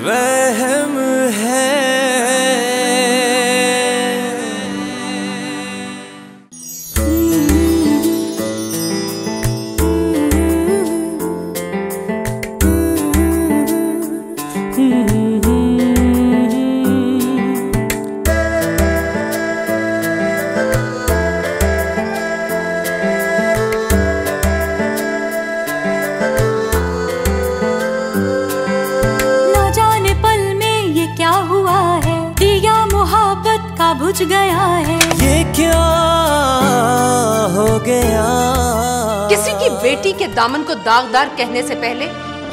वहम है। बुझ गया है ये क्या हो गया। किसी की बेटी के दामन को दागदार कहने से पहले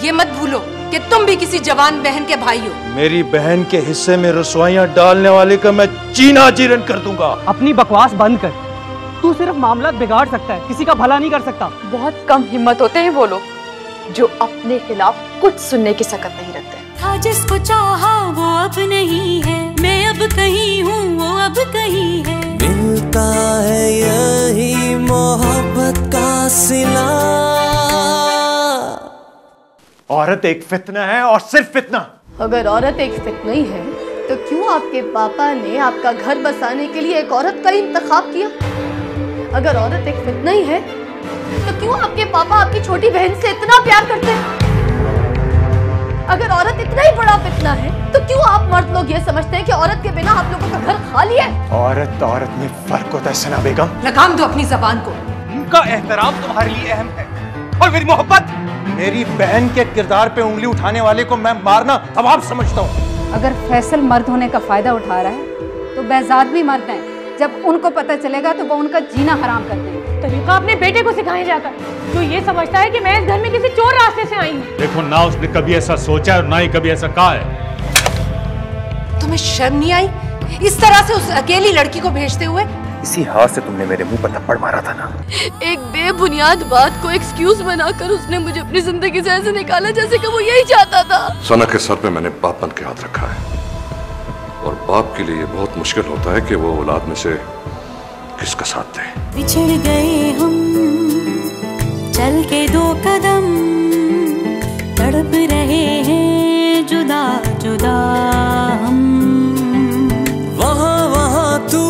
ये मत भूलो कि तुम भी किसी जवान बहन के भाई हो। मेरी बहन के हिस्से में रसवाइयां डालने वाले का मैं चीना चीरन कर दूंगा। अपनी बकवास बंद कर। तू सिर्फ मामला बिगाड़ सकता है, किसी का भला नहीं कर सकता। बहुत कम हिम्मत होते हैं वो लोग जो अपने खिलाफ कुछ सुनने की सकत नहीं रखते। था जिसको चाहा वो अब नहीं है, मैं अब कहीं हूँ वो अब कहीं है। मिलता है यही मोहब्बत का सिला। औरत एक फितना है और सिर्फ फितना। अगर औरत एक फितना ही है तो क्यों आपके पापा ने आपका घर बसाने के लिए एक औरत का इंतखाब किया? अगर औरत एक फितना ही है तो क्यों आपके पापा आपकी छोटी बहन से इतना प्यार करते हैं? अगर औरत इतना ही बड़ा फितना है तो क्यों आप मर्द लोग ये समझते हैं कि औरत के बिना आप लोगों का घर खाली है? औरत में फर्क होता है सना बेगम। लगाम दो अपनी जबान को। उनका एहतराम तुम्हारे लिए अहम है और मेरी मोहब्बत। मेरी बहन के किरदार पे उंगली उठाने वाले को मैं मारना सवाब समझता हूँ। अगर फैसल मर्द होने का फायदा उठा रहा है तो बेजाद भी मर्द हैं। जब उनको पता चलेगा तो वो उनका जीना हराम कर देंगे। तरीका अपने बेटे को सिखाए जाकर, जो ये समझता है कि मैं इस घर में किसी चोर रास्ते से आई हूँ। देखो ना उसने कभी ऐसा सोचा और ना ही कभी ऐसा कहा है। तुम्हें शर्म नहीं आई इस तरह से उस अकेली लड़की को भेजते हुए? इसी हाथ से तुमने मेरे मुंह पर थप्पड़ मारा था ना। एक बेबुनियाद बात को एक्सक्यूज बनाकर उसने मुझे अपनी जिंदगी से ऐसे निकाला जैसे कि वो यही चाहता था। सना के सर पे मैंने बापन के हाथ रखा है और बाप के लिए ये बहुत मुश्किल होता है कि वो औलाद में से किसका साथ दे। बिछड़ गए हम चल के 2 कदम, तड़प रहे हैं जुदा जुदा हम। वहाँ वहाँ तू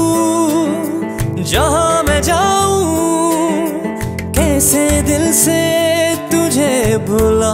जहाँ मैं जाऊँ, कैसे दिल से तुझे भुला।